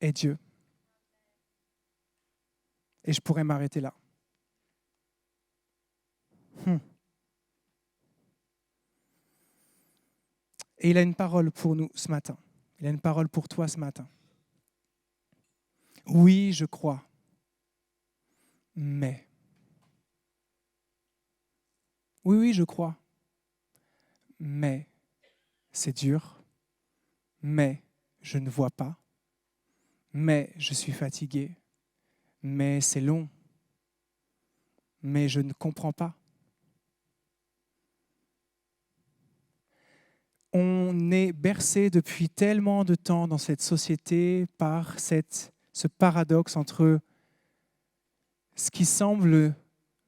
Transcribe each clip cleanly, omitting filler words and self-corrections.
est Dieu. Et je pourrais m'arrêter là. Et il a une parole pour nous ce matin. Il a une parole pour toi ce matin. Oui, je crois. Mais. Oui, je crois. Mais c'est dur. Mais je ne vois pas. Mais je suis fatigué. Mais c'est long. Mais je ne comprends pas. On est bercé depuis tellement de temps dans cette société par ce paradoxe entre ce qui semble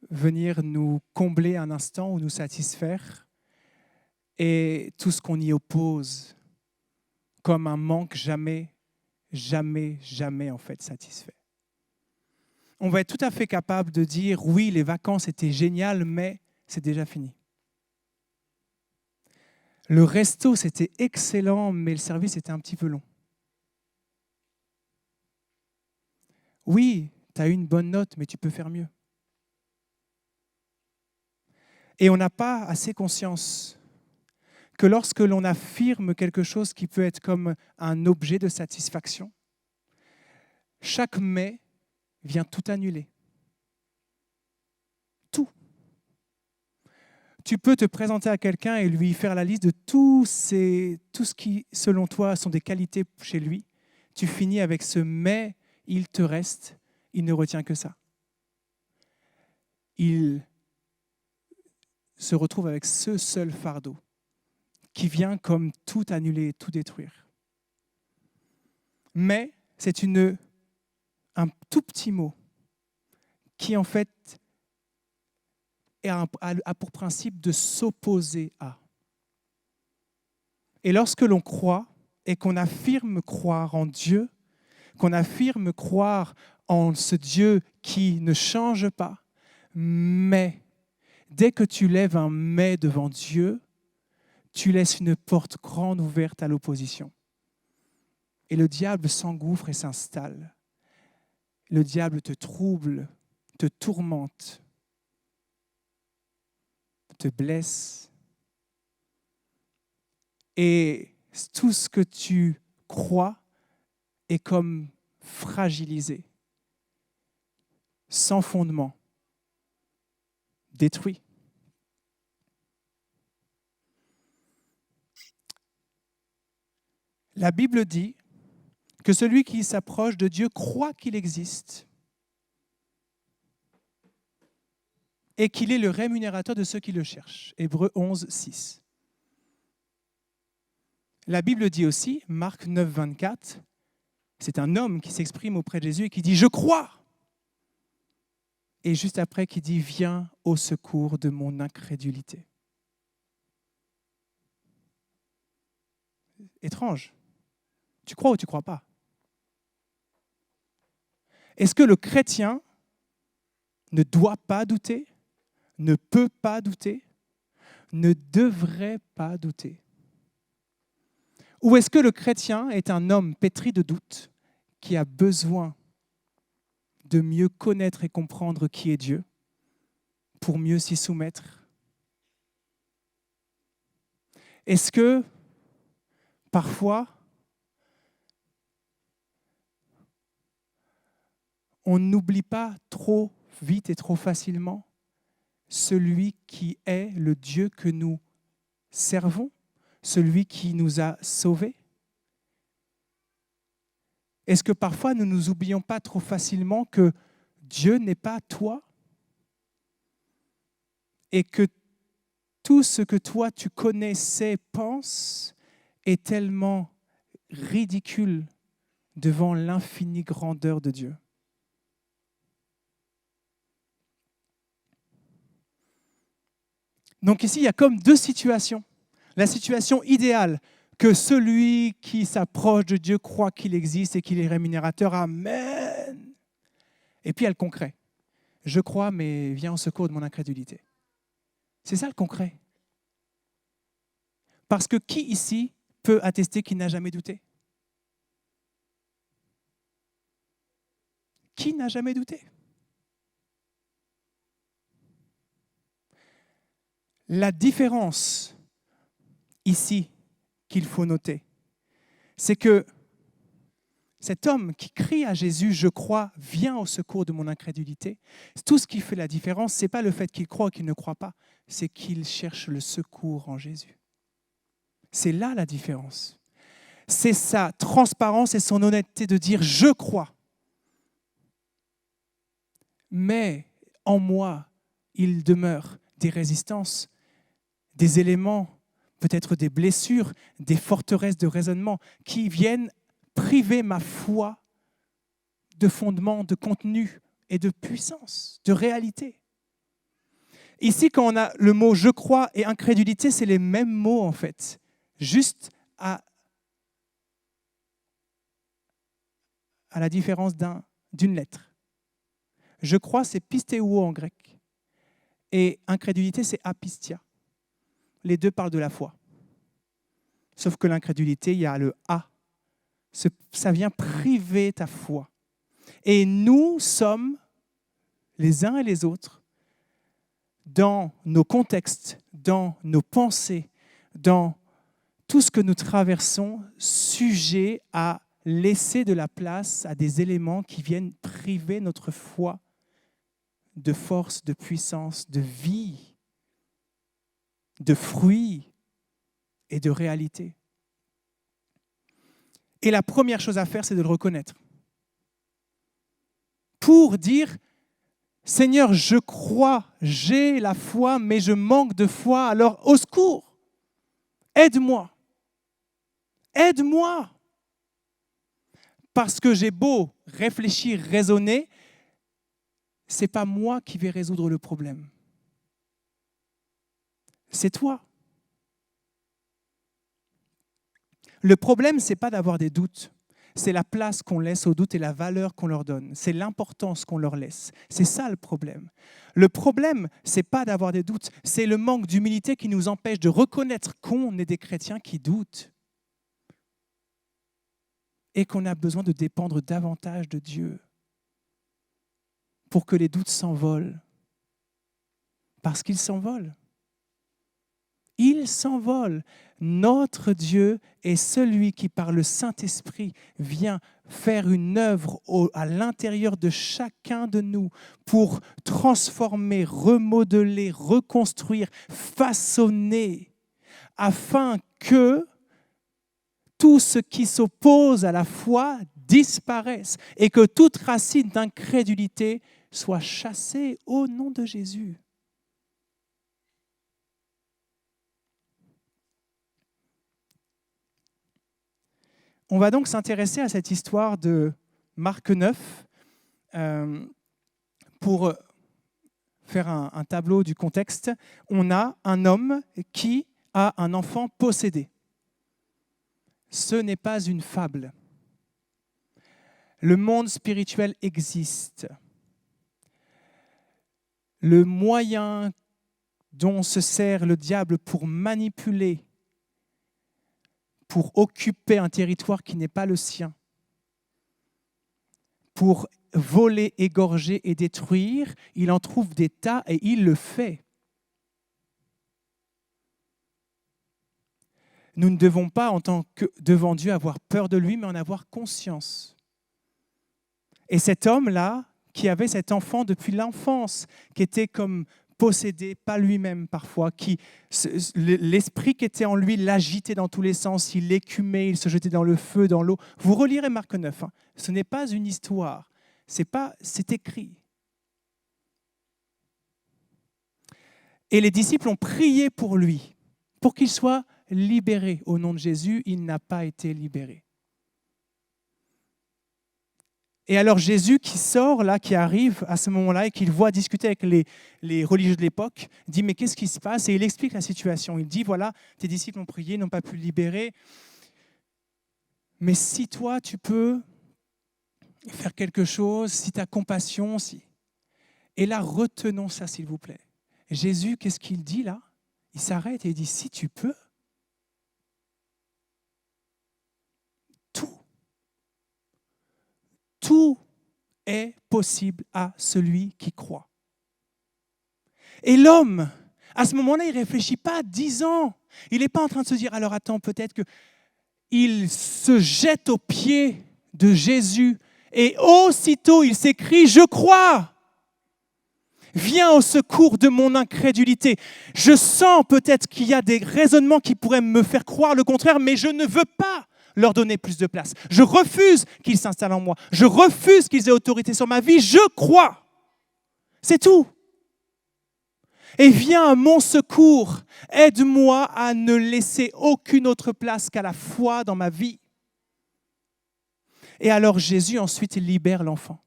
venir nous combler un instant ou nous satisfaire et tout ce qu'on y oppose comme un manque jamais en fait satisfait. On va être tout à fait capable de dire oui, les vacances étaient géniales, mais c'est déjà fini. Le resto, c'était excellent, mais le service était un petit peu long. Oui, tu as eu une bonne note, mais tu peux faire mieux. Et on n'a pas assez conscience que lorsque l'on affirme quelque chose qui peut être comme un objet de satisfaction, chaque mais vient tout annuler. Tout. Tu peux te présenter à quelqu'un et lui faire la liste de tout ce qui, selon toi, sont des qualités chez lui. Tu finis avec ce mais, il te reste, il ne retient que ça. Il se retrouve avec ce seul fardeau qui vient comme tout annuler, tout détruire. Mais c'est un tout petit mot qui en fait a pour principe de s'opposer à. Et lorsque l'on croit et qu'on affirme croire en Dieu, qu'on affirme croire en ce Dieu qui ne change pas, mais dès que tu lèves un mais devant Dieu, tu laisses une porte grande ouverte à l'opposition. Et le diable s'engouffre et s'installe. Le diable te trouble, te tourmente, te blesse. Et tout ce que tu crois est comme fragilisé, sans fondement, détruit. La Bible dit que celui qui s'approche de Dieu croit qu'il existe et qu'il est le rémunérateur de ceux qui le cherchent. Hébreux 11, 6. La Bible dit aussi, Marc 9, 24, c'est un homme qui s'exprime auprès de Jésus et qui dit « Je crois !» Et juste après, qui dit « Viens au secours de mon incrédulité ». Étrange. Tu crois ou tu ne crois pas? Est-ce que le chrétien ne doit pas douter, ne peut pas douter, ne devrait pas douter? Ou est-ce que le chrétien est un homme pétri de doutes qui a besoin de mieux connaître et comprendre qui est Dieu pour mieux s'y soumettre? Est-ce que parfois on n'oublie pas trop vite et trop facilement celui qui est le Dieu que nous servons, celui qui nous a sauvés? Est-ce que parfois nous ne nous oublions pas trop facilement que Dieu n'est pas toi et que tout ce que toi tu connais, sais, penses est tellement ridicule devant l'infinie grandeur de Dieu? Donc ici, il y a comme deux situations. La situation idéale, que celui qui s'approche de Dieu croit qu'il existe et qu'il est rémunérateur. Amen. Et puis il y a le concret. Je crois, mais viens au secours de mon incrédulité. C'est ça le concret. Parce que qui ici peut attester qu'il n'a jamais douté? Qui n'a jamais douté? La différence ici qu'il faut noter, c'est que cet homme qui crie à Jésus, je crois, viens au secours de mon incrédulité. Tout ce qui fait la différence, ce n'est pas le fait qu'il croit ou qu'il ne croit pas, c'est qu'il cherche le secours en Jésus. C'est là la différence. C'est sa transparence et son honnêteté de dire je crois. Mais en moi, il demeure des résistances, des éléments, peut-être des blessures, des forteresses de raisonnement qui viennent priver ma foi de fondement, de contenu et de puissance, de réalité. Ici, quand on a le mot « je crois » et « incrédulité », c'est les mêmes mots en fait, juste à la différence d'une lettre. « Je crois », c'est pistéo en grec, et « incrédulité », c'est apistia. Les deux parlent de la foi. Sauf que l'incrédulité, il y a le « a ». Ça vient priver ta foi. Et nous sommes, les uns et les autres, dans nos contextes, dans nos pensées, dans tout ce que nous traversons, sujets à laisser de la place à des éléments qui viennent priver notre foi de force, de puissance, de vie, de fruits et de réalité. Et la première chose à faire, c'est de le reconnaître. Pour dire, Seigneur, je crois, j'ai la foi, mais je manque de foi, alors au secours, aide-moi, aide-moi. Parce que j'ai beau réfléchir, raisonner, ce n'est pas moi qui vais résoudre le problème. C'est toi. Le problème, ce n'est pas d'avoir des doutes. C'est la place qu'on laisse aux doutes et la valeur qu'on leur donne. C'est l'importance qu'on leur laisse. C'est ça le problème. Le problème, ce n'est pas d'avoir des doutes. C'est le manque d'humilité qui nous empêche de reconnaître qu'on est des chrétiens qui doutent et qu'on a besoin de dépendre davantage de Dieu pour que les doutes s'envolent. Parce qu'ils s'envolent. Ils s'envolent. Notre Dieu est celui qui, par le Saint-Esprit, vient faire une œuvre à l'intérieur de chacun de nous pour transformer, remodeler, reconstruire, façonner, afin que tout ce qui s'oppose à la foi disparaisse et que toute racine d'incrédulité soit chassée au nom de Jésus. On va donc s'intéresser à cette histoire de Marc 9 pour faire un tableau du contexte. On a un homme qui a un enfant possédé. Ce n'est pas une fable. Le monde spirituel existe. Le moyen dont se sert le diable pour manipuler, pour occuper un territoire qui n'est pas le sien, pour voler, égorger et détruire, il en trouve des tas et il le fait. Nous ne devons pas, en tant que devant Dieu, avoir peur de lui, mais en avoir conscience. Et cet homme-là, qui avait cet enfant depuis l'enfance, qui était comme possédé, pas lui-même parfois, l'esprit qui était en lui l'agitait dans tous les sens, il écumait, il se jetait dans le feu, dans l'eau. Vous relirez Marc 9, hein. Ce n'est pas une histoire, c'est écrit. Et les disciples ont prié pour lui, pour qu'il soit libéré. Au nom de Jésus, il n'a pas été libéré. Et alors Jésus qui sort, là, qui arrive à ce moment-là et qu'il voit discuter avec les religieux de l'époque, dit « Mais qu'est-ce qui se passe ?» Et il explique la situation. Il dit « Voilà, tes disciples ont prié, n'ont pas pu le libérer. Mais si toi, tu peux faire quelque chose, si tu as compassion, si... » Et là, retenons ça, s'il vous plaît. Jésus, qu'est-ce qu'il dit là? Il s'arrête et il dit « Si tu peux, tout est possible à celui qui croit. Et l'homme, à ce moment-là, il ne réfléchit pas 10 ans. Il n'est pas en train de se dire, alors attends, peut-être qu'il se jette aux pieds de Jésus et aussitôt il s'écrie, je crois. Viens au secours de mon incrédulité. Je sens peut-être qu'il y a des raisonnements qui pourraient me faire croire le contraire, mais je ne veux pas leur donner plus de place. Je refuse qu'ils s'installent en moi. Je refuse qu'ils aient autorité sur ma vie. Je crois. C'est tout. Et viens à mon secours. Aide-moi à ne laisser aucune autre place qu'à la foi dans ma vie. Et alors Jésus ensuite libère l'enfant.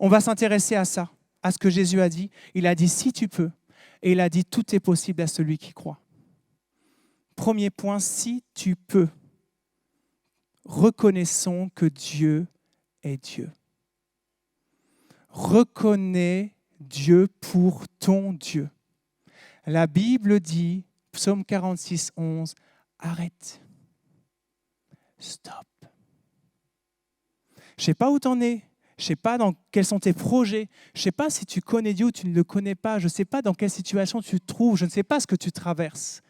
On va s'intéresser à ça, à ce que Jésus a dit. Il a dit, si tu peux. Et il a dit, tout est possible à celui qui croit. Premier point, si tu peux. Reconnaissons que Dieu est Dieu. Reconnais Dieu pour ton Dieu. La Bible dit, Psaume 46, 11, arrête. Stop. Je ne sais pas où tu en es. Je ne sais pas quels sont tes projets. Je ne sais pas si tu connais Dieu ou tu ne le connais pas. Je ne sais pas dans quelle situation tu te trouves. Je ne sais pas ce que tu traverses.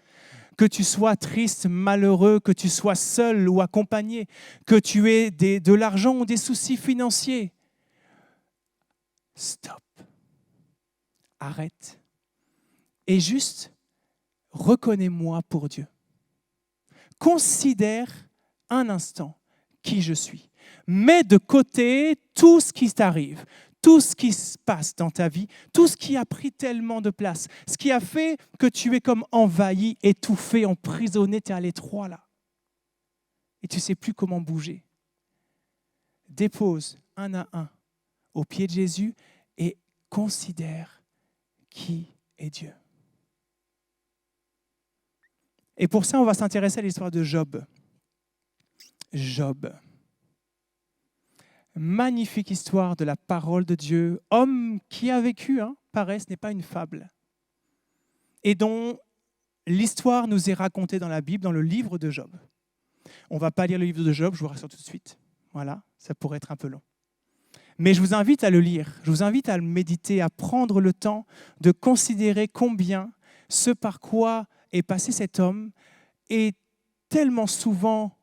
Que tu sois triste, malheureux, que tu sois seul ou accompagné, que tu aies de l'argent ou des soucis financiers. Stop. Arrête. Et juste, reconnais-moi pour Dieu. Considère un instant qui je suis. Mets de côté tout ce qui t'arrive, tout ce qui se passe dans ta vie, tout ce qui a pris tellement de place, ce qui a fait que tu es comme envahi, étouffé, emprisonné, tu es à l'étroit là. Et tu ne sais plus comment bouger. Dépose un à un au pied de Jésus et considère qui est Dieu. Et pour ça, on va s'intéresser à l'histoire de Job. Job. Magnifique histoire de la parole de Dieu. Homme qui a vécu, pareil, ce n'est pas une fable. Et dont l'histoire nous est racontée dans la Bible, dans le livre de Job. On ne va pas lire le livre de Job, je vous rassure tout de suite. Voilà, ça pourrait être un peu long. Mais je vous invite à le lire, je vous invite à le méditer, à prendre le temps de considérer combien ce par quoi est passé cet homme est tellement souvent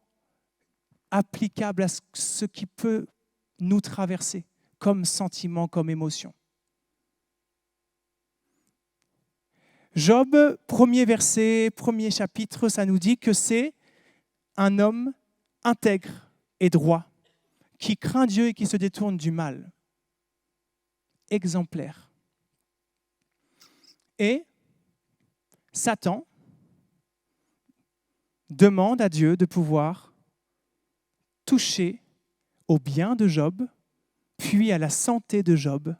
applicable à ce qui peut nous traverser comme sentiment, comme émotion. Job, premier verset, premier chapitre, ça nous dit que c'est un homme intègre et droit, qui craint Dieu et qui se détourne du mal. Exemplaire. Et Satan demande à Dieu de pouvoir toucher au bien de Job, puis à la santé de Job,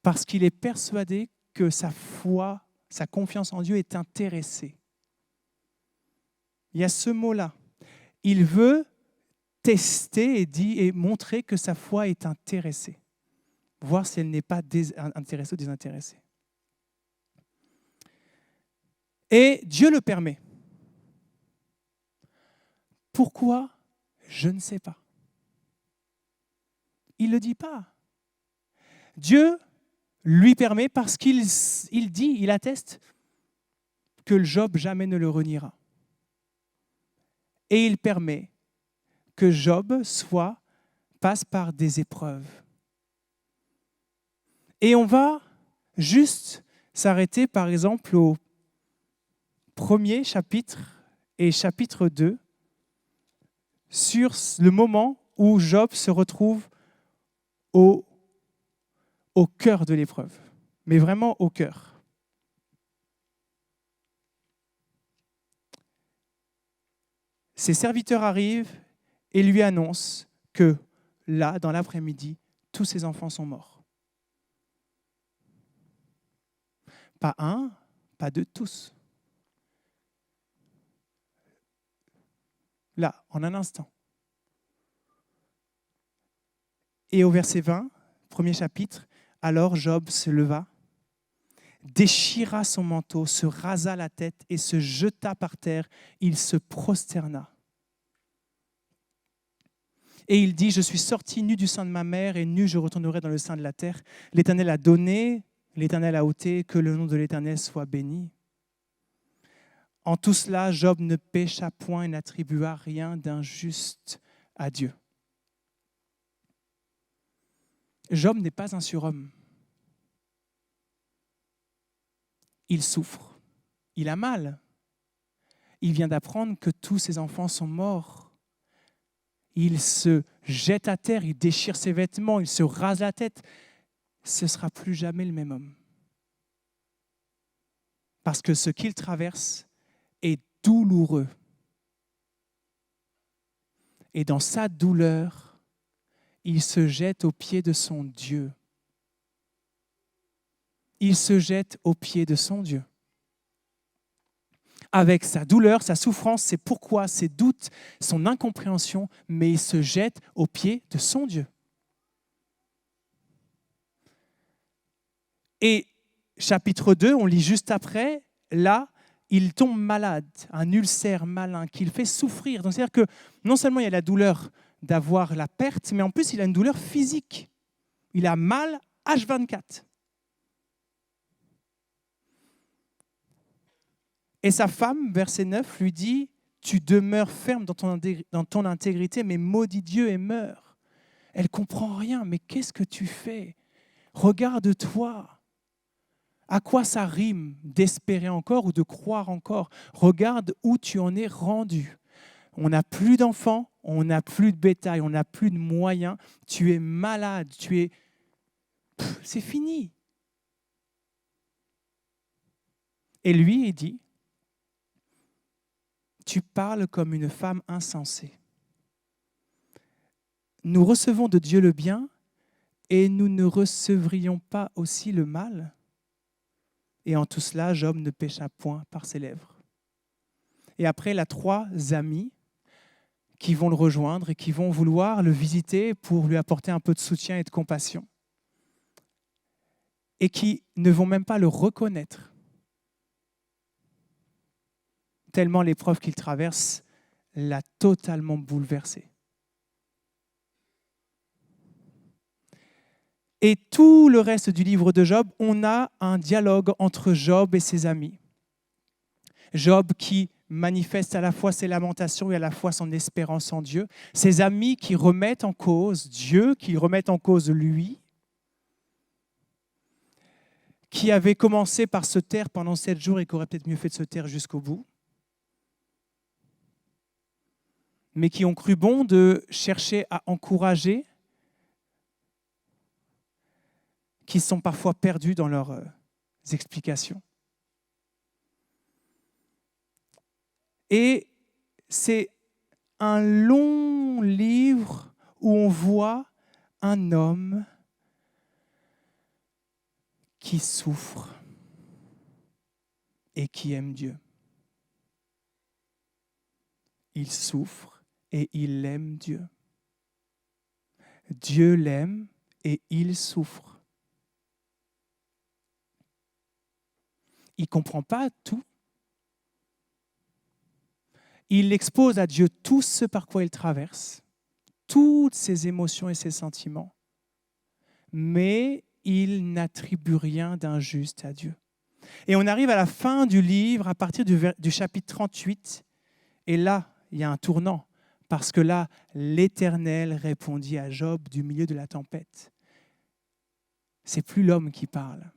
parce qu'il est persuadé que sa foi, sa confiance en Dieu est intéressée. Il y a ce mot-là. Il veut tester et montrer que sa foi est intéressée, voir si elle n'est pas intéressée ou désintéressée. Et Dieu le permet. Pourquoi ? Je ne sais pas. Il ne le dit pas. Dieu lui permet parce qu'il dit, il atteste que le Job jamais ne le reniera. Et il permet que Job passe par des épreuves. Et on va juste s'arrêter par exemple au premier chapitre et chapitre 2 sur le moment où Job se retrouve au cœur de l'épreuve, mais vraiment au cœur. Ses serviteurs arrivent et lui annoncent que là, dans l'après-midi, tous ses enfants sont morts. Pas un, pas deux, tous. Là, en un instant. Et au verset 20, premier chapitre, alors Job se leva, déchira son manteau, se rasa la tête et se jeta par terre. Il se prosterna. Et il dit, « Je suis sorti nu du sein de ma mère, et nu je retournerai dans le sein de la terre. L'Éternel a donné, l'Éternel a ôté, que le nom de l'Éternel soit béni. » En tout cela, Job ne pécha point et n'attribua rien d'injuste à Dieu. Job n'est pas un surhomme. Il souffre, il a mal. Il vient d'apprendre que tous ses enfants sont morts. Il se jette à terre, il déchire ses vêtements, il se rase la tête. Ce ne sera plus jamais le même homme. Parce que ce qu'il traverse est douloureux. Et dans sa douleur, il se jette aux pieds de son Dieu. Il se jette aux pieds de son Dieu. Avec sa douleur, sa souffrance, ses pourquoi, ses doutes, son incompréhension, mais il se jette aux pieds de son Dieu. Et chapitre 2, on lit juste après, là, il tombe malade, un ulcère malin qui le fait souffrir. Donc, c'est-à-dire que non seulement il y a la douleur d'avoir la perte, mais en plus il a une douleur physique. Il a mal H24. Et sa femme, verset 9, lui dit, « Tu demeures ferme dans ton intégrité, mais maudis Dieu et meurs. » Elle ne comprend rien. « Mais qu'est-ce que tu fais? Regarde-toi. À quoi ça rime d'espérer encore ou de croire encore? Regarde où tu en es rendu. On n'a plus d'enfants, on n'a plus de bétail, on n'a plus de moyens. Tu es malade, c'est fini. » Et lui, il dit, « Tu parles comme une femme insensée. Nous recevons de Dieu le bien et nous ne recevrions pas aussi le mal? » Et en tout cela, Job ne pécha point par ses lèvres. Et après, il a 3 amis qui vont le rejoindre et qui vont vouloir le visiter pour lui apporter un peu de soutien et de compassion. Et qui ne vont même pas le reconnaître. Tellement l'épreuve qu'il traverse l'a totalement bouleversé. Et tout le reste du livre de Job, on a un dialogue entre Job et ses amis. Job qui manifeste à la fois ses lamentations et à la fois son espérance en Dieu. Ses amis qui remettent en cause Dieu, qui remettent en cause lui, qui avait commencé par se taire pendant 7 jours et qui aurait peut-être mieux fait de se taire jusqu'au bout, mais qui ont cru bon de chercher à encourager, qui sont parfois perdus dans leurs explications. Et c'est un long livre où on voit un homme qui souffre et qui aime Dieu. Il souffre et il aime Dieu. Dieu l'aime et il souffre. Il ne comprend pas tout. Il expose à Dieu tout ce par quoi il traverse, toutes ses émotions et ses sentiments, mais il n'attribue rien d'injuste à Dieu. Et on arrive à la fin du livre, à partir du chapitre 38, et là, il y a un tournant, parce que là, l'Éternel répondit à Job du milieu de la tempête. C'est plus l'homme qui parle,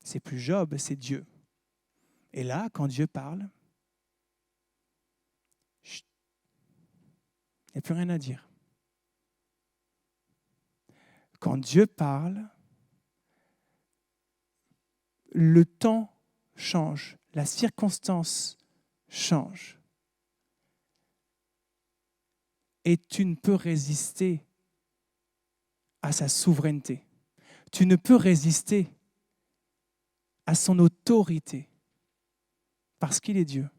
c'est plus Job, c'est Dieu. Et là, quand Dieu parle, il n'y a plus rien à dire. Quand Dieu parle, le temps change, la circonstance change. Et tu ne peux résister à sa souveraineté. Tu ne peux résister à son autorité parce qu'il est Dieu.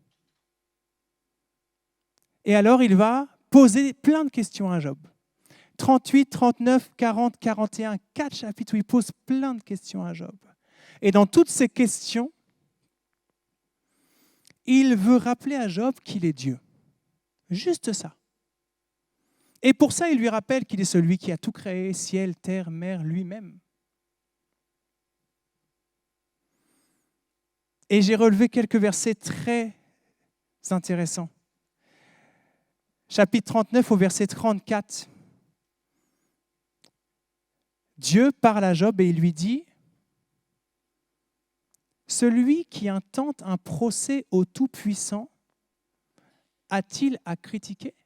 Et alors, il va poser plein de questions à Job. 38, 39, 40, 41, 4 chapitres où il pose plein de questions à Job. Et dans toutes ces questions, il veut rappeler à Job qu'il est Dieu. Juste ça. Et pour ça, il lui rappelle qu'il est celui qui a tout créé, ciel, terre, mer, lui-même. Et j'ai relevé quelques versets très intéressants. Chapitre 39 au verset 34. Dieu parle à Job et il lui dit « Celui qui intente un procès au Tout-Puissant a-t-il à critiquer ?»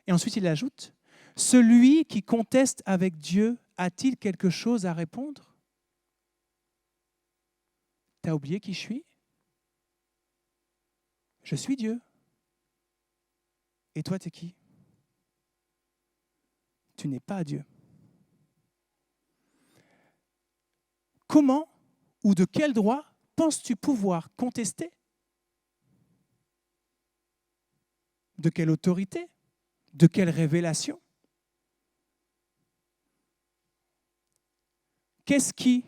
Et ensuite il ajoute « Celui qui conteste avec Dieu a-t-il quelque chose à répondre ?» T'as oublié qui je suis ? Je suis Dieu. Et toi, t'es qui ? Tu n'es pas Dieu. Comment ou de quel droit penses-tu pouvoir contester ? De quelle autorité ? De quelle révélation ? Qu'est-ce qui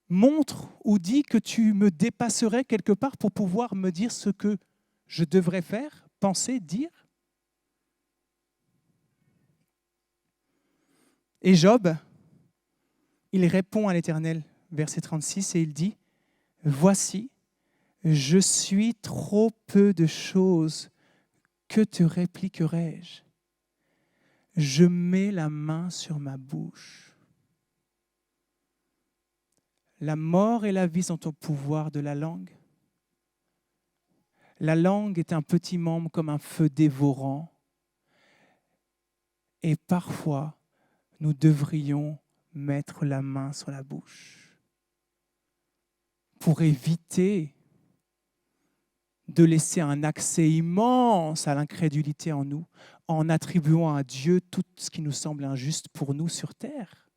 montre ou dit que tu me dépasserais quelque part pour pouvoir me dire ce que je devrais faire, penser, dire ? Et Job, il répond à l'Éternel, verset 36, et il dit « Voici, je suis trop peu de choses, que te répliquerai-je ? Je mets la main sur ma bouche. La mort et la vie sont au pouvoir de la langue. La langue est un petit membre comme un feu dévorant. Et parfois, nous devrions mettre la main sur la bouche pour éviter de laisser un accès immense à l'incrédulité en nous, en attribuant à Dieu tout ce qui nous semble injuste pour nous sur terre.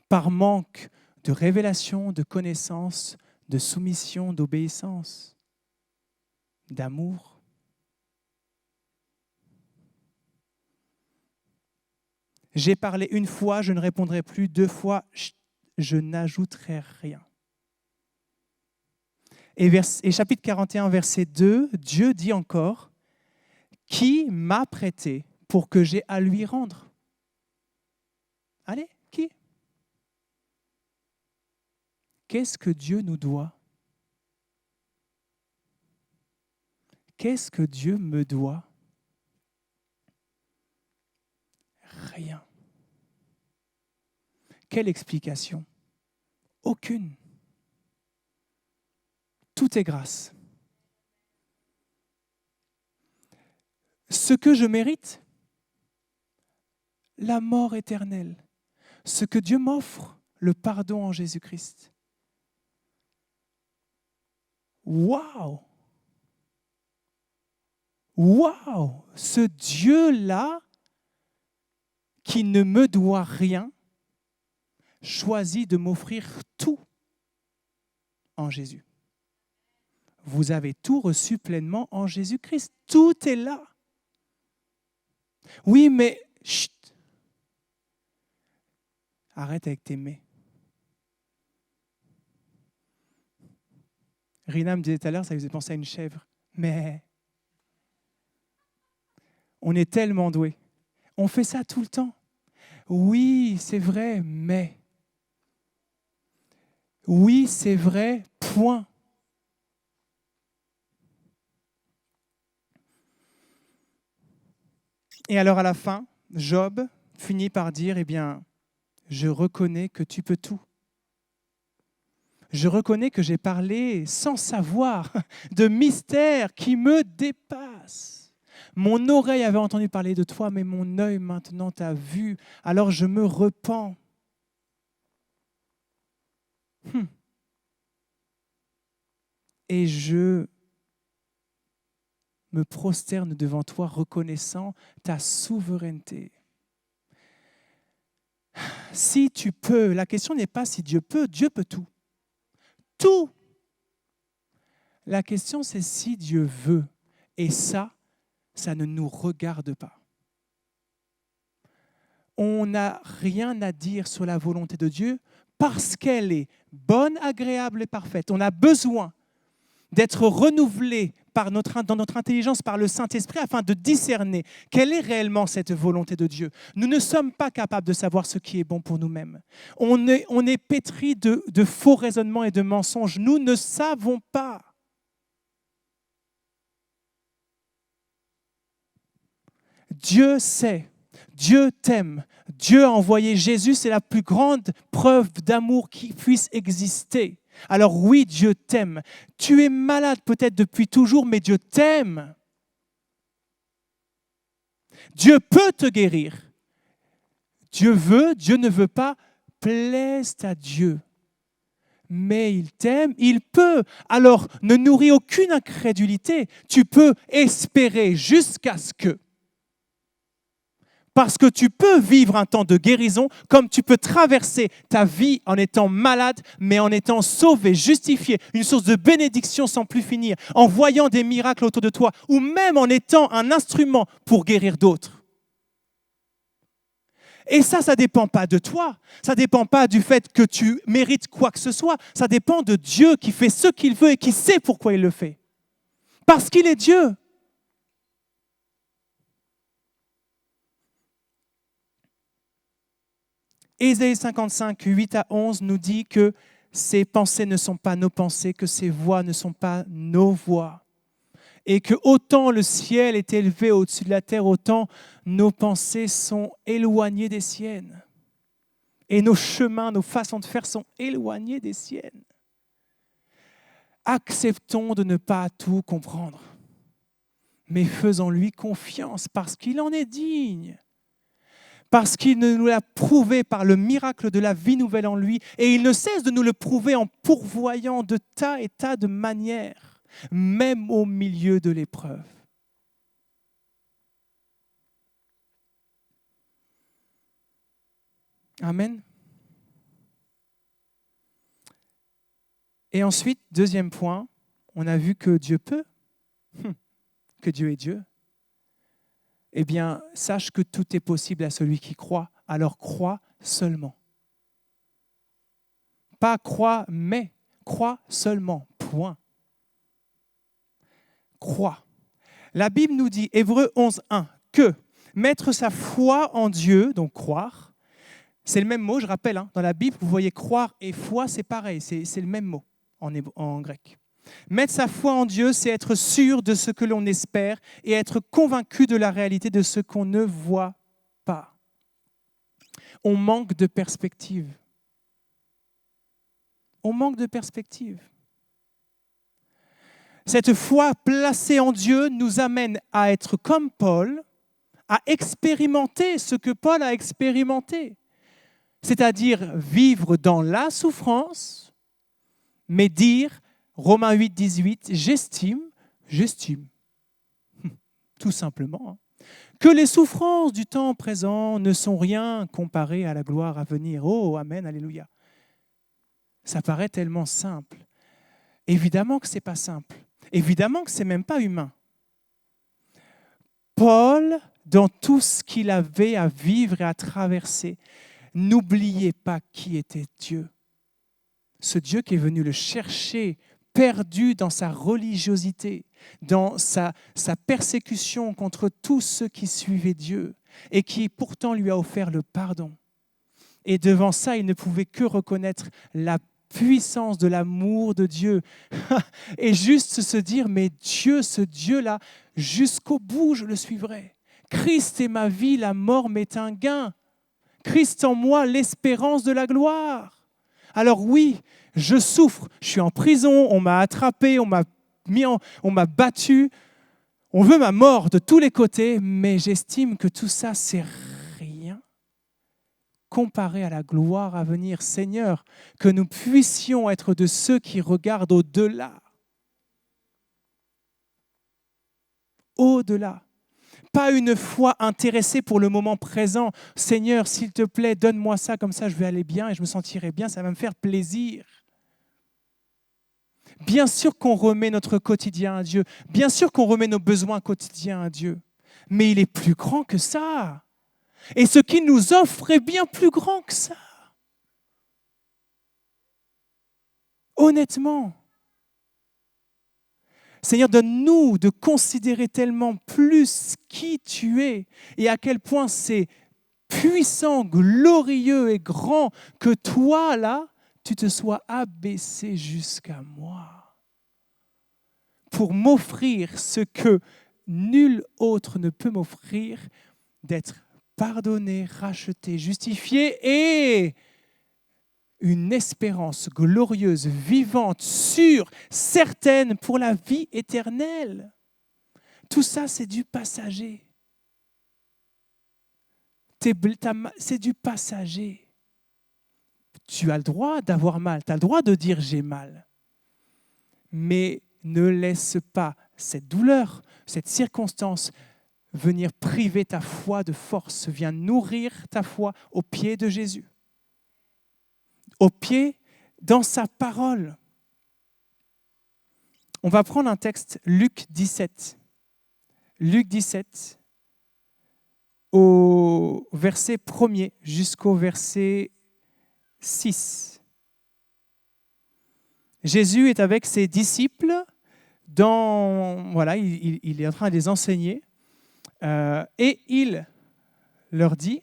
Par manque de révélation, de connaissance, de soumission, d'obéissance, d'amour. J'ai parlé une fois, je ne répondrai plus, 2 fois, je n'ajouterai rien. Et chapitre 41, verset 2, Dieu dit encore, « Qui m'a prêté pour que j'aie à lui rendre ?» Allez, qui ? Qu'est-ce que Dieu nous doit ? Qu'est-ce que Dieu me doit ? Rien. Quelle explication ? Aucune. Tout est grâce. Ce que je mérite, la mort éternelle. Ce que Dieu m'offre, le pardon en Jésus-Christ. Waouh! Waouh! Ce Dieu-là, qui ne me doit rien, choisit de m'offrir tout en Jésus. Vous avez tout reçu pleinement en Jésus-Christ. Tout est là. Oui, mais chut, arrête avec tes mais. Rina me disait tout à l'heure, ça lui faisait penser à une chèvre. Mais on est tellement doués. On fait ça tout le temps. Oui, c'est vrai, mais. Oui, c'est vrai, point. Et alors à la fin, Job finit par dire, eh bien, je reconnais que tu peux tout. Je reconnais que j'ai parlé sans savoir de mystères qui me dépassent. Mon oreille avait entendu parler de toi, mais mon œil maintenant t'a vu. Alors je me repens. Et je me prosterne devant toi, reconnaissant ta souveraineté. Si tu peux, la question n'est pas si Dieu peut tout. Tout. La question, c'est si Dieu veut. Et ça ne nous regarde pas. On n'a rien à dire sur la volonté de Dieu parce qu'elle est bonne, agréable et parfaite. On a besoin d'être renouvelés dans notre intelligence par le Saint-Esprit afin de discerner quelle est réellement cette volonté de Dieu. Nous ne sommes pas capables de savoir ce qui est bon pour nous-mêmes. On est pétris de faux raisonnements et de mensonges. Nous ne savons pas. Dieu sait, Dieu t'aime, Dieu a envoyé Jésus, c'est la plus grande preuve d'amour qui puisse exister. Alors oui, Dieu t'aime. Tu es malade peut-être depuis toujours, mais Dieu t'aime. Dieu peut te guérir. Dieu veut, Dieu ne veut pas, plaise à Dieu. Mais il t'aime, il peut. Alors ne nourris aucune incrédulité. Tu peux espérer jusqu'à ce que. Parce que tu peux vivre un temps de guérison comme tu peux traverser ta vie en étant malade, mais en étant sauvé, justifié, une source de bénédiction sans plus finir, en voyant des miracles autour de toi, ou même en étant un instrument pour guérir d'autres. Et ça ne dépend pas de toi, ça ne dépend pas du fait que tu mérites quoi que ce soit, ça dépend de Dieu qui fait ce qu'il veut et qui sait pourquoi il le fait. Parce qu'il est Dieu. Ésaïe 55, 8 à 11 nous dit que ses pensées ne sont pas nos pensées, que ses voies ne sont pas nos voies. Et que autant le ciel est élevé au-dessus de la terre, autant nos pensées sont éloignées des siennes. Et nos chemins, nos façons de faire sont éloignés des siennes. Acceptons de ne pas tout comprendre, mais faisons-lui confiance parce qu'il en est digne. Parce qu'il nous l'a prouvé par le miracle de la vie nouvelle en lui, et il ne cesse de nous le prouver en pourvoyant de tas et tas de manières, même au milieu de l'épreuve. Amen. Et ensuite, deuxième point, on a vu que Dieu peut, que Dieu est Dieu. Eh bien, sache que tout est possible à celui qui croit, alors crois seulement. Pas crois, mais crois seulement, point. Crois. La Bible nous dit, Hébreux 11, 1, que mettre sa foi en Dieu, donc croire, c'est le même mot, je rappelle, dans la Bible, vous voyez croire et foi, c'est pareil, c'est le même mot en grec. Mettre sa foi en Dieu, c'est être sûr de ce que l'on espère et être convaincu de la réalité de ce qu'on ne voit pas. On manque de perspective. On manque de perspective. Cette foi placée en Dieu nous amène à être comme Paul, à expérimenter ce que Paul a expérimenté, c'est-à-dire vivre dans la souffrance, mais dire Romains 8, 18, j'estime, tout simplement, que les souffrances du temps présent ne sont rien comparées à la gloire à venir. Oh, amen, alléluia. Ça paraît tellement simple. Évidemment que ce n'est pas simple. Évidemment que ce n'est même pas humain. Paul, dans tout ce qu'il avait à vivre et à traverser, n'oubliez pas qui était Dieu. Ce Dieu qui est venu le chercher, perdu dans sa religiosité, dans sa persécution contre tous ceux qui suivaient Dieu et qui pourtant lui a offert le pardon. Et devant ça, il ne pouvait que reconnaître la puissance de l'amour de Dieu et juste se dire, mais Dieu, ce Dieu-là, jusqu'au bout, je le suivrai. Christ est ma vie, la mort m'est un gain. Christ en moi, l'espérance de la gloire. Alors oui, je souffre, je suis en prison, on m'a attrapé, on m'a battu, on veut ma mort de tous les côtés, mais j'estime que tout ça, c'est rien comparé à la gloire à venir. Seigneur, que nous puissions être de ceux qui regardent au-delà. Au-delà. Pas une foi intéressée pour le moment présent. Seigneur, s'il te plaît, donne-moi ça, comme ça je vais aller bien et je me sentirai bien, ça va me faire plaisir. Bien sûr qu'on remet notre quotidien à Dieu, bien sûr qu'on remet nos besoins quotidiens à Dieu, mais il est plus grand que ça. Et ce qu'il nous offre est bien plus grand que ça. Honnêtement. Seigneur, donne-nous de considérer tellement plus qui tu es et à quel point c'est puissant, glorieux et grand que toi, là, tu te sois abaissé jusqu'à moi pour m'offrir ce que nul autre ne peut m'offrir, d'être pardonné, racheté, justifié et une espérance glorieuse, vivante, sûre, certaine pour la vie éternelle. Tout ça, c'est du passager. C'est du passager. Tu as le droit d'avoir mal, tu as le droit de dire j'ai mal. Mais ne laisse pas cette douleur, cette circonstance venir priver ta foi de force. Viens nourrir ta foi au pied de Jésus. Au pied, dans sa parole. On va prendre un texte, Luc 17. Luc 17, au verset 1er jusqu'au verset 6. Jésus est avec ses disciples, il est en train de les enseigner, et il leur dit,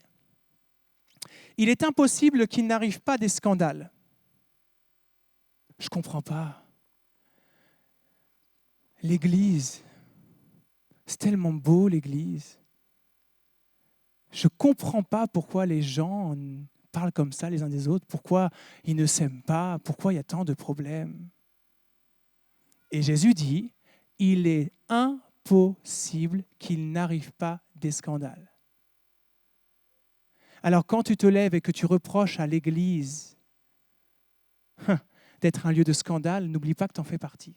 il est impossible qu'il n'arrive pas des scandales. Je ne comprends pas. L'Église, c'est tellement beau l'Église. Je ne comprends pas pourquoi les gens parlent comme ça les uns des autres, pourquoi ils ne s'aiment pas, pourquoi il y a tant de problèmes. Et Jésus dit, il est impossible qu'il n'arrive pas des scandales. Alors quand tu te lèves et que tu reproches à l'Église d'être un lieu de scandale, n'oublie pas que tu en fais partie.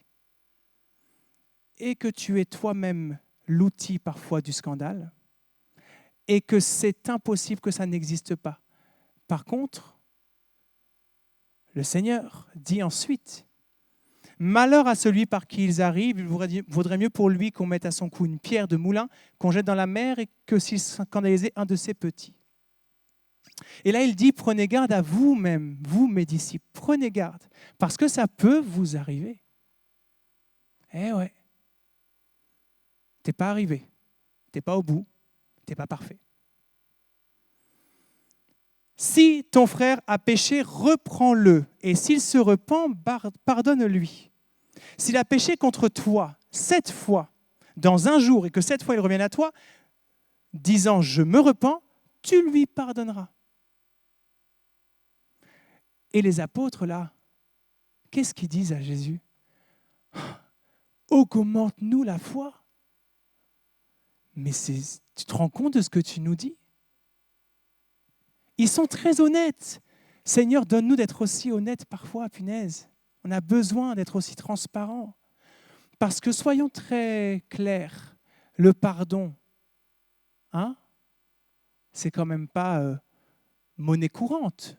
Et que tu es toi-même l'outil parfois du scandale, et que c'est impossible que ça n'existe pas. Par contre, le Seigneur dit ensuite, « Malheur à celui par qui ils arrivent, il vaudrait mieux pour lui qu'on mette à son cou une pierre de moulin, qu'on jette dans la mer, et que s'il scandalisait un de ses petits. » Et là, il dit, prenez garde à vous-même, vous mes disciples, prenez garde, parce que ça peut vous arriver. Eh ouais, t'es pas arrivé, t'es pas au bout, t'es pas parfait. Si ton frère a péché, reprends-le, et s'il se repent, pardonne-lui. S'il a péché contre toi 7 fois dans un jour, et que 7 fois il revienne à toi, disant « je me repens », tu lui pardonneras. Et les apôtres, là, qu'est-ce qu'ils disent à Jésus ? Augmente-nous la foi. Mais tu te rends compte de ce que tu nous dis ? Ils sont très honnêtes. Seigneur, donne-nous d'être aussi honnêtes parfois, punaise. On a besoin d'être aussi transparents. Parce que soyons très clairs, le pardon, c'est quand même pas monnaie courante.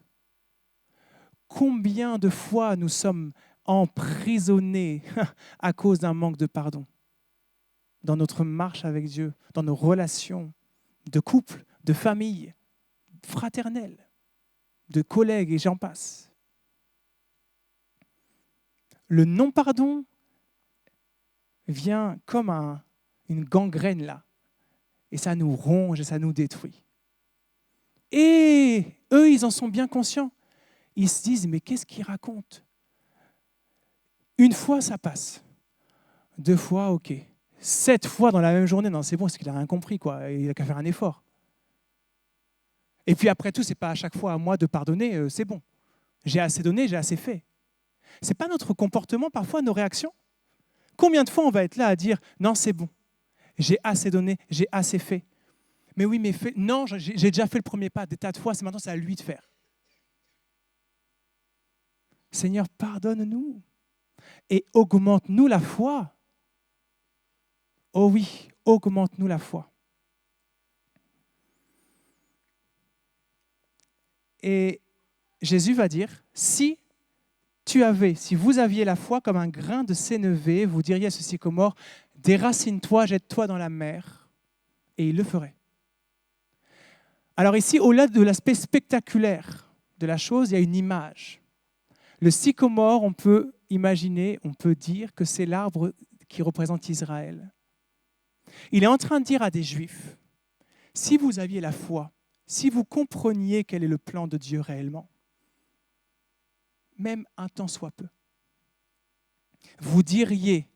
Combien de fois nous sommes emprisonnés à cause d'un manque de pardon dans notre marche avec Dieu, dans nos relations de couple, de famille, fraternelle, de collègues et j'en passe. Le non-pardon vient comme une gangrène là, et ça nous ronge et ça nous détruit. Et eux, ils en sont bien conscients. Ils se disent, mais qu'est-ce qu'ils racontent ? Une fois, ça passe. 2 fois, ok. 7 fois dans la même journée, non, c'est bon, c'est qu'il n'a rien compris, quoi. Il n'a qu'à faire un effort. Et puis après tout, ce n'est pas à chaque fois à moi de pardonner, c'est bon. J'ai assez donné, j'ai assez fait. Ce n'est pas notre comportement, parfois, nos réactions. Combien de fois on va être là à dire, non, c'est bon, j'ai assez donné, j'ai assez fait. Mais oui, mais non, j'ai déjà fait le premier pas, des tas de fois, maintenant c'est à lui de faire. Seigneur, pardonne-nous et augmente-nous la foi. Oh oui, augmente-nous la foi. Et Jésus va dire, si vous aviez la foi comme un grain de sénévé, vous diriez à ce sycomore, déracine-toi, jette-toi dans la mer, et il le ferait. Alors ici, au-delà de l'aspect spectaculaire de la chose, il y a une image. Le sycomore, on peut imaginer, on peut dire que c'est l'arbre qui représente Israël. Il est en train de dire à des Juifs, si vous aviez la foi, si vous compreniez quel est le plan de Dieu réellement, même un tant soit peu, vous diriez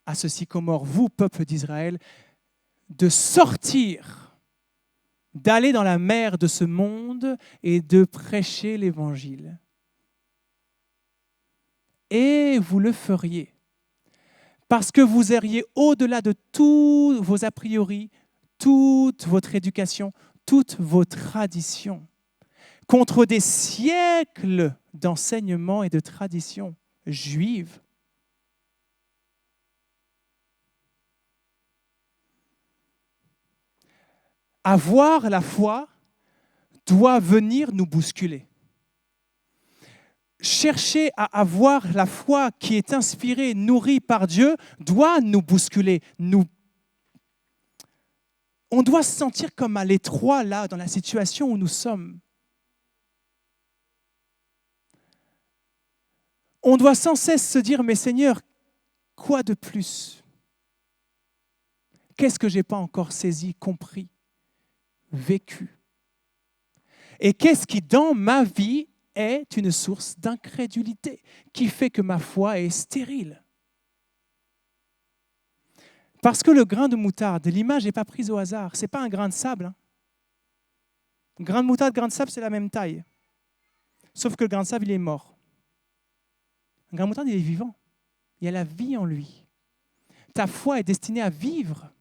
à ce sycomore, vous, peuple d'Israël, de sortir, d'aller dans la mer de ce monde et de prêcher l'Évangile. Et vous le feriez, parce que vous iriez au-delà de tous vos a priori, toute votre éducation, toutes vos traditions, contre des siècles d'enseignements et de traditions juives. Avoir la foi doit venir nous bousculer. Chercher à avoir la foi qui est inspirée, nourrie par Dieu, doit nous bousculer. On doit se sentir comme à l'étroit, là, dans la situation où nous sommes. On doit sans cesse se dire, mais Seigneur, quoi de plus? Qu'est-ce que je n'ai pas encore saisi, compris, vécu? Et qu'est-ce qui, dans ma vie, est une source d'incrédulité qui fait que ma foi est stérile? Parce que le grain de moutarde, l'image n'est pas prise au hasard. Ce n'est pas un grain de sable. Grain de moutarde, grain de sable, c'est la même taille. Sauf que le grain de sable, il est mort. Un grain de moutarde, il est vivant. Il y a la vie en lui. Ta foi est destinée à vivre,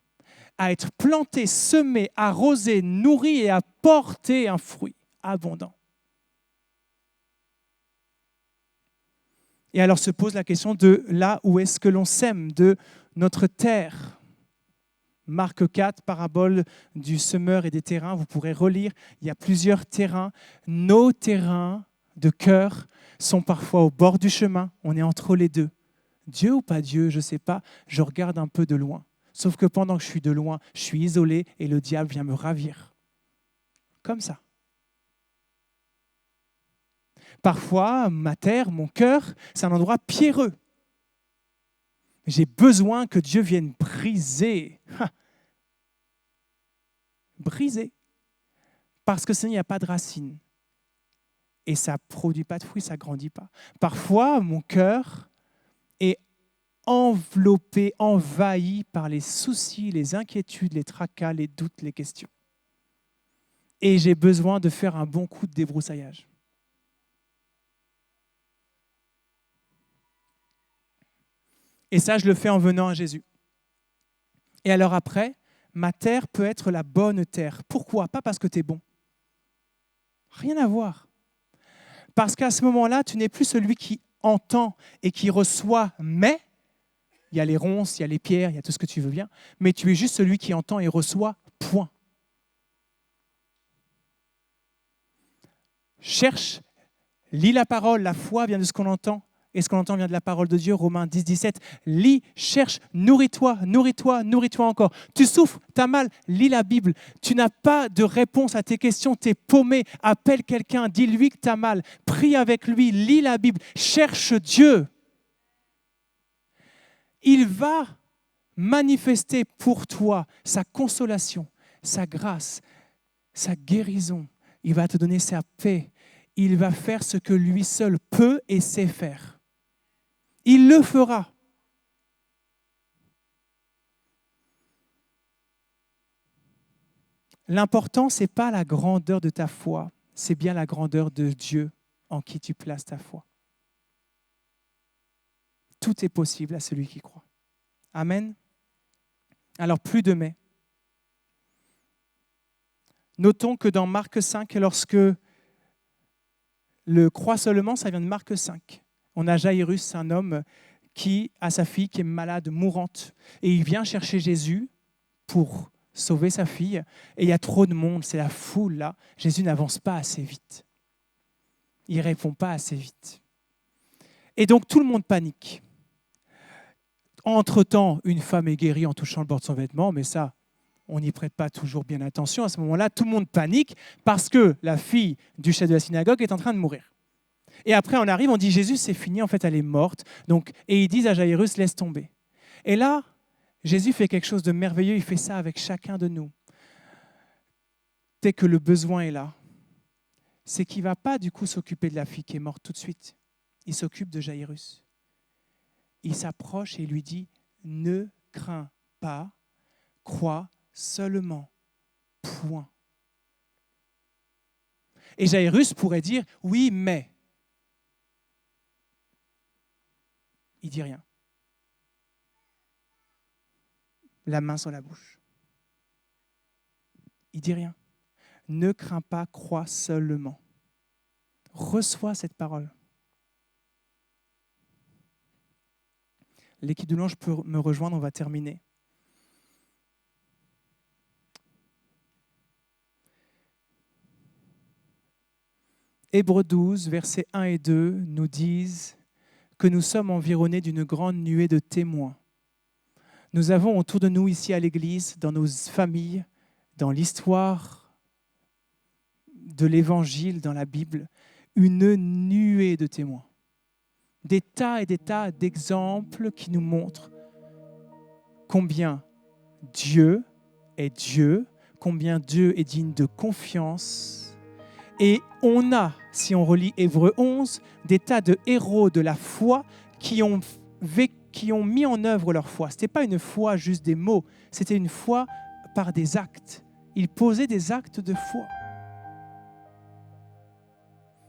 à être plantée, semée, arrosée, nourrie et à porter un fruit abondant. Et alors se pose la question de là où est-ce que l'on sème, de notre terre. Marc 4, parabole du semeur et des terrains, vous pourrez relire, il y a plusieurs terrains. Nos terrains de cœur sont parfois au bord du chemin, on est entre les deux. Dieu ou pas Dieu, je ne sais pas, je regarde un peu de loin. Sauf que pendant que je suis de loin, je suis isolé et le diable vient me ravir. Comme ça. Parfois, ma terre, mon cœur, c'est un endroit pierreux. J'ai besoin que Dieu vienne briser. Briser. Parce que sinon, il n'y a pas de racines. Et ça ne produit pas de fruits, ça ne grandit pas. Parfois, mon cœur est enveloppé, envahi par les soucis, les inquiétudes, les tracas, les doutes, les questions. Et j'ai besoin de faire un bon coup de débroussaillage. Et ça, je le fais en venant à Jésus. Et alors après, ma terre peut être la bonne terre. Pourquoi? Pas parce que tu es bon. Rien à voir. Parce qu'à ce moment-là, tu n'es plus celui qui entend et qui reçoit, mais il y a les ronces, il y a les pierres, il y a tout ce que tu veux bien, mais tu es juste celui qui entend et reçoit, point. Cherche, lis la parole, la foi vient de ce qu'on entend. Et ce qu'on entend vient de la parole de Dieu, Romains 10, 17. Lis, cherche, nourris-toi, nourris-toi, nourris-toi encore. Tu souffres, tu as mal, lis la Bible. Tu n'as pas de réponse à tes questions, tu es paumé. Appelle quelqu'un, dis-lui que tu as mal. Prie avec lui, lis la Bible, cherche Dieu. Il va manifester pour toi sa consolation, sa grâce, sa guérison. Il va te donner sa paix. Il va faire ce que lui seul peut et sait faire. Il le fera. L'important, ce n'est pas la grandeur de ta foi, c'est bien la grandeur de Dieu en qui tu places ta foi. Tout est possible à celui qui croit. Amen. Alors, plus de mais. Notons que dans Marc 5, lorsque le croit seulement, ça vient de Marc 5. On a Jairus, un homme qui a sa fille qui est malade, mourante. Et il vient chercher Jésus pour sauver sa fille. Et il y a trop de monde, c'est la foule là. Jésus n'avance pas assez vite. Il ne répond pas assez vite. Et donc tout le monde panique. Entre-temps, une femme est guérie en touchant le bord de son vêtement, mais ça, on n'y prête pas toujours bien attention. À ce moment-là, tout le monde panique parce que la fille du chef de la synagogue est en train de mourir. Et après, on arrive, on dit Jésus, c'est fini, en fait, elle est morte. Donc, et ils disent à Jairus, laisse tomber. Et là, Jésus fait quelque chose de merveilleux, il fait ça avec chacun de nous. Dès que le besoin est là, c'est qu'il ne va pas du coup s'occuper de la fille qui est morte tout de suite. Il s'occupe de Jaïrus. Il s'approche et lui dit « Ne crains pas, crois seulement, point. » Et Jaïrus pourrait dire « Oui, mais… » Il dit rien. La main sur la bouche. Il dit rien. Ne crains pas, crois seulement. Reçois cette parole. L'équipe de louange peut me rejoindre, on va terminer. Hébreux 12, versets 1 et 2 nous disent que nous sommes environnés d'une grande nuée de témoins. Nous avons autour de nous ici à l'Église, dans nos familles, dans l'histoire de l'Évangile, dans la Bible, une nuée de témoins. Des tas et des tas d'exemples qui nous montrent combien Dieu est Dieu, combien Dieu est digne de confiance. Et on a, si on relit Hébreux 11, des tas de héros de la foi qui ont mis en œuvre leur foi. Ce n'était pas une foi juste des mots, c'était une foi par des actes. Ils posaient des actes de foi.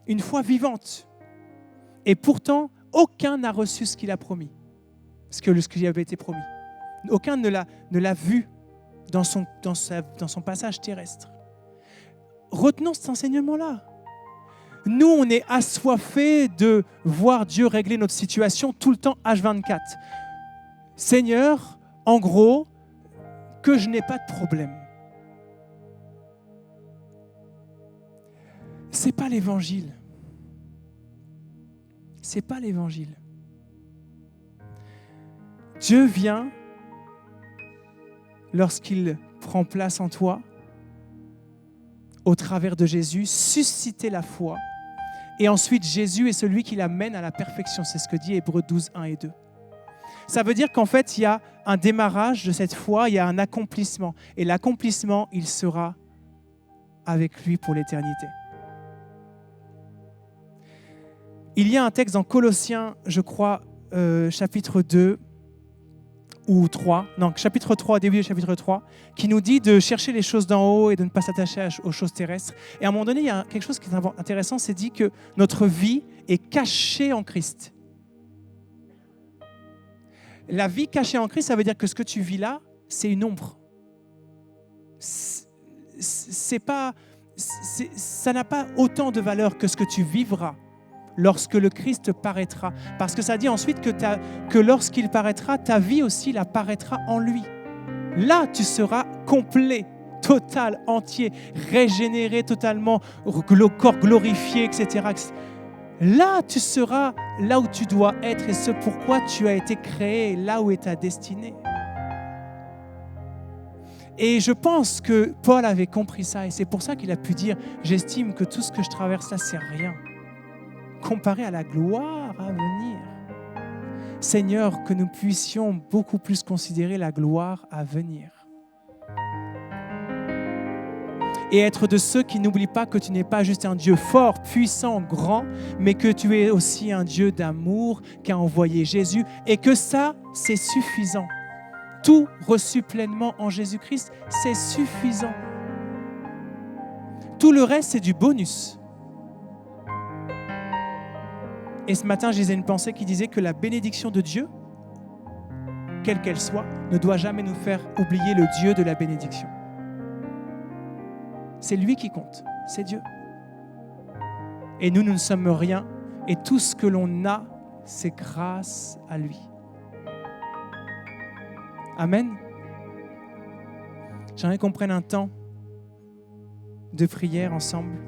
Une foi vivante. Et pourtant, aucun n'a reçu ce qu'il a promis, ce qui lui avait été promis. Aucun ne l'a vu dans son passage terrestre. Retenons cet enseignement-là. Nous, on est assoiffés de voir Dieu régler notre situation tout le temps H24. Seigneur, en gros, que je n'ai pas de problème. Ce n'est pas l'évangile. Ce n'est pas l'évangile. Dieu vient lorsqu'il prend place en toi, au travers de Jésus, susciter la foi. Et ensuite, Jésus est celui qui l'amène à la perfection. C'est ce que dit Hébreux 12, 1 et 2. Ça veut dire qu'en fait, il y a un démarrage de cette foi, il y a un accomplissement. Et l'accomplissement, il sera avec lui pour l'éternité. Il y a un texte dans Colossiens, je crois, chapitre 2 ou 3, non, chapitre 3, début du chapitre 3, qui nous dit de chercher les choses d'en haut et de ne pas s'attacher aux choses terrestres. Et à un moment donné, il y a quelque chose qui est intéressant, c'est dit que notre vie est cachée en Christ. La vie cachée en Christ, ça veut dire que ce que tu vis là, c'est une ombre. Ça n'a pas autant de valeur que ce que tu vivras lorsque le Christ paraîtra. Parce que ça dit ensuite que lorsqu'il paraîtra, ta vie aussi la paraîtra en lui. Là, tu seras complet, total, entier, régénéré totalement, corps glorifié, etc. Là, tu seras là où tu dois être et ce pourquoi tu as été créé, là où est ta destinée. Et je pense que Paul avait compris ça et c'est pour ça qu'il a pu dire « J'estime que tout ce que je traverse là, c'est rien. » Comparé à la gloire à venir. Seigneur, que nous puissions beaucoup plus considérer la gloire à venir. Et être de ceux qui n'oublient pas que tu n'es pas juste un Dieu fort, puissant, grand, mais que tu es aussi un Dieu d'amour qui a envoyé Jésus et que ça, c'est suffisant. Tout reçu pleinement en Jésus-Christ, c'est suffisant. Tout le reste, c'est du bonus. Et ce matin, je lisais une pensée qui disait que la bénédiction de Dieu, quelle qu'elle soit, ne doit jamais nous faire oublier le Dieu de la bénédiction. C'est lui qui compte, c'est Dieu. Et nous ne sommes rien, et tout ce que l'on a, c'est grâce à lui. Amen. J'aimerais qu'on prenne un temps de prière ensemble.